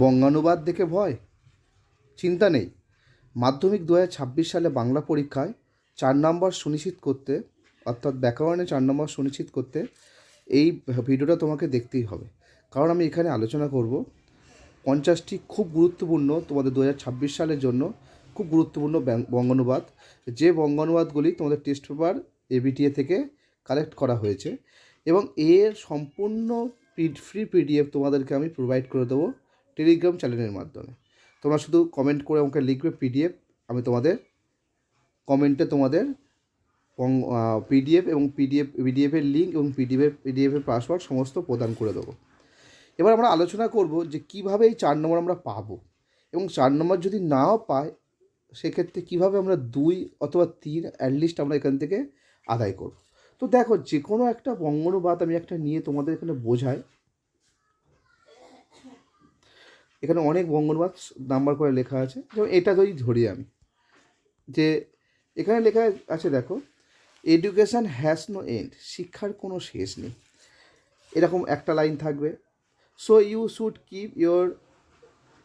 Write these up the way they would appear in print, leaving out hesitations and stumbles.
বঙ্গানুবাদ দেখে ভয়? চিন্তা নেই। মাধ্যমিক ২০২৬ সালে বাংলা পরীক্ষায় ৪ নম্বর সুনিশ্চিত করতে, অর্থাৎ ব্যাকরণে ৪ নম্বর সুনিশ্চিত করতে এই ভিডিওটা তোমাকে দেখতেই হবে। কারণ আমি এখানে আলোচনা করব ৫০টি খুব গুরুত্বপূর্ণ তোমাদের ২০২৬ সালের জন্য খুব গুরুত্বপূর্ণ বঙ্গানুবাদ, যে বঙ্গানুবাদগুলি তোমাদের টেস্ট পেপার এবিটিএ থেকে কালেক্ট করা হয়েছে, এবং এর সম্পূর্ণ ফ্রি পিডিএফ তোমাদেরকে আমি প্রোভাইড করে দেবো টেলিগ্রাম চ্যানেলের মাধ্যমে। তোমরা শুধু কমেন্ট করে আমাকে লিখবে পিডিএফ, আমি তোমাদের কমেন্টে তোমাদের পিডিএফ এবং পিডিএফের লিঙ্ক এবং পিডিএফের পাসওয়ার্ড সমস্ত প্রদান করে দেবো। এবার আমরা আলোচনা করব যে কীভাবে এই ৪ নম্বর আমরা পাবো, এবং ৪ নম্বর যদি নাও পাই সেক্ষেত্রে কীভাবে আমরা ২ অথবা ৩ অ্যাটলিস্ট আমরা এখান থেকে আদায় করব। তো দেখো, যে কোনো একটা বঙ্গানুবাদ আমি একটা নিয়ে তোমাদের এখানে বোঝাই। এখানে অনেক বঙ্গানুবাদ নাম্বার করে লেখা আছে, যেমন এটা যদি ধরি আমি, যে এখানে লেখা আছে দেখো, এডুকেশান হ্যাজ নো এন্ড, শিক্ষার কোনো শেষ নেই, এরকম একটা লাইন থাকবে। So you should keep your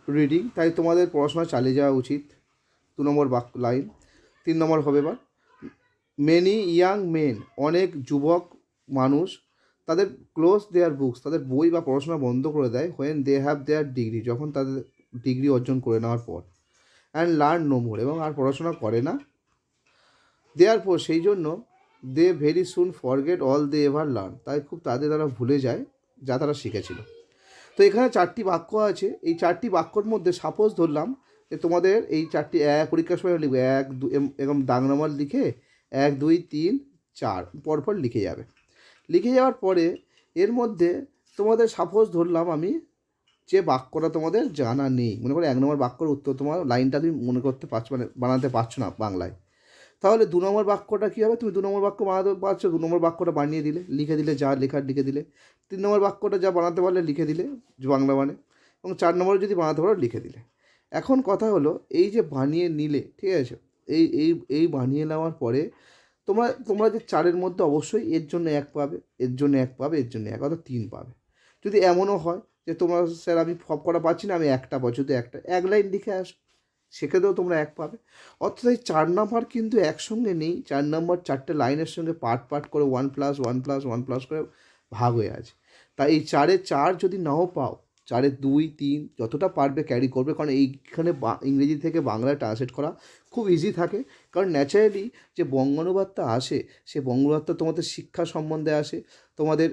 reading, তাই তোমাদের পড়াশোনা চালিয়ে যাওয়া উচিত। ২ নম্বর লাইন। ৩ নম্বর হবে এবার, মেনি ইয়াং মেন, অনেক যুবক মানুষ তাদের ক্লোজ দেয়ার বুকস, তাদের বই বা পড়াশোনা বন্ধ করে দেয়, when they have their degree, যখন তাদের ডিগ্রি অর্জন করে নেওয়ার পর, অ্যান্ড লার্ন নো মোর, এবং আর পড়াশোনা করে না। দেয়ার পর সেই জন্য they very soon forget all they ever learn, তাই খুব তাদের তারা ভুলে যায় যা তারা শিখেছিল। তো এখানে ৪টি বাক্য আছে। এই ৪টি বাক্যর মধ্যে সাপোজ ধরলাম যে তোমাদের এই ৪টি পরীক্ষার সময় লিখবে ১ ২, এরকম দাগ নম্বর লিখে ১ ২ ৩ ৪ পরপর লিখে যাবে। লিখে যাওয়ার পরে এর মধ্যে তোমাদের সাপোজ ধরলাম আমি যে বাক্যটা তোমাদের জানা নেই, মনে করো ১ নম্বর বাক্যর উত্তর তোমার লাইনটা তুমি মনে করতে পারছো, মানে বানাতে পারছো না বাংলায়, তাহলে ২ নম্বর বাক্যটা কী হবে? তুমি ২ নম্বর বাক্য বানাতে পারছো, ২ নম্বর বাক্যটা বানিয়ে দিলে, লিখে দিলে, যা লেখার লিখে দিলে। ৩ নম্বর বাক্যটা যা বানাতে পারলে লিখে দিলে বাংলা মানে, এবং ৪ নম্বরে যদি বানাতে পারো লিখে দিলে। এখন কথা হলো, এই যে বানিয়ে নিলে, ঠিক আছে, এই এই এই বানিয়ে নেওয়ার পরে তোমরা যে ৪-এর মধ্যে অবশ্যই এর জন্য ১ পাবে, এর জন্য ১ পাবে, এর জন্য ১, অর্থাৎ ৩ পাবে। যদি এমনও হয় যে তোমরা স্যার আমি সব কটা পাচ্ছি না, আমি একটা পাচ্ছি, শুধু একটা ১ লাইন লিখে আসো, সেক্ষেত্রেও তোমরা ১ পাবে। অর্থাৎ এই ৪ নাম্বার কিন্তু একসঙ্গে নেই, ৪ নম্বর ৪টে লাইনের সঙ্গে পার্ট করে 1+1+1+ করে ভাগ হয়ে আছে। তাই এই ৪-এ ৪ যদি নাও পাও, ৪-এ ২ ৩ যতটা পারবে ক্যারি করবে, কারণ এইখানে ইংরেজি থেকে বাংলায় ট্রান্সলেট করা খুব ইজি থাকে। কারণ ন্যাচারালি যে বঙ্গানুবাদটা আসে, সে বঙ্গানুবাদটা তোমাদের শিক্ষা সম্বন্ধে আসে, তোমাদের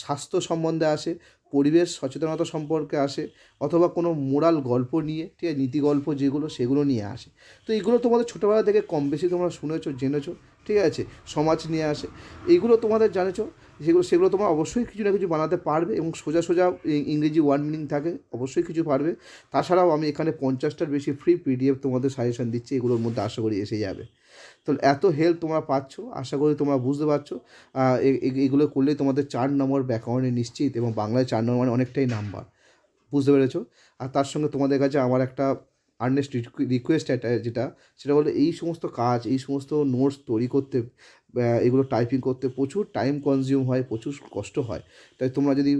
স্বাস্থ্য সম্বন্ধে আসে, পরিবেশ সচেতনতা সম্পর্কে আসে, অথবা কোনো মোরাল গল্প নিয়ে, ঠিক আছে, নীতি গল্প যেগুলো সেগুলো নিয়ে আসে। তো এইগুলো তোমাদের ছোটোবেলা থেকে কম বেশি তোমরা শুনেছো, জেনেছো, ঠিক আছে। সমাজ নিয়ে আসে, এইগুলো তোমাদের জানেছো, সেগুলো তোমরা অবশ্যই কিছু না কিছু বানাতে পারবে, এবং সোজা ইংরেজি ওয়ার্ড মিনিং থাকে, অবশ্যই কিছু পারবে। তাছাড়াও আমি এখানে ৫০টার বেশি ফ্রি পিডিএফ তোমাদের সাজেশন দিচ্ছি, এগুলোর মধ্যে আশা করি এসে যাবে। তো এত হেল্প তোমরা পাচ্ছ, আশা করি তোমরা বুঝতে পারছো। এগুলো করলে তোমাদের ৪ নম্বর ব্যাকরণে নিশ্চিত, এবং বাংলায় ৪ নম্বর মানে অনেকটাই নাম্বার, বুঝতে পেরেছো। আর তার সঙ্গে তোমাদের কাছে আমার একটা আর্নেস্ট রিকোয়েস্ট, যেটা সেটা হলো, এই সমস্ত কাজ, এই সমস্ত নোটস তৈরি করতে, এগুলো টাইপিং করতে প্রচুর টাইম কনজিউম হয়, প্রচুর কষ্ট হয়। তাই তোমরা যদি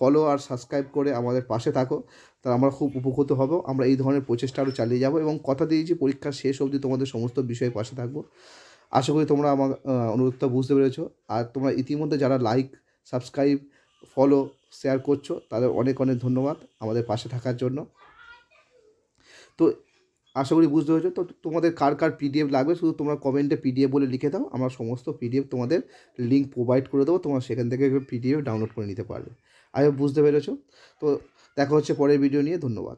ফলো আর সাবস্ক্রাইব করে আমাদের পাশে থাকো, তাহলে আমরা খুব উপকৃত হব। আমরা এই ধরনের প্রচেষ্টা আরও চালিয়ে যাব, এবং কথা দিয়েছি পরীক্ষার শেষ অবধি তোমাদের সমস্ত বিষয়ে পাশে থাকবো। আশা করি তোমরা আমার অনুরোধটা বুঝতে পেরেছো। আর তোমরা ইতিমধ্যে যারা লাইক, সাবস্ক্রাইব, ফলো, শেয়ার করছো, তাদের অনেক অনেক ধন্যবাদ আমাদের পাশে থাকার জন্য। তো আশা করি বুঝতে পেরেছো। তো তোমাদের কার কার পিডিএফ লাগবে, শুধু তোমরা কমেন্টে পিডিএফ বলে লিখে দাও, আমরা সমস্ত পিডিএফ তোমাদের লিঙ্ক প্রোভাইড করে দেবো, তোমরা সেখান থেকে পিডিএফ ডাউনলোড করে নিতে পারবে। বুঝতে পেরেছো। তো দেখা হচ্ছে পরের ভিডিও নিয়ে। ধন্যবাদ।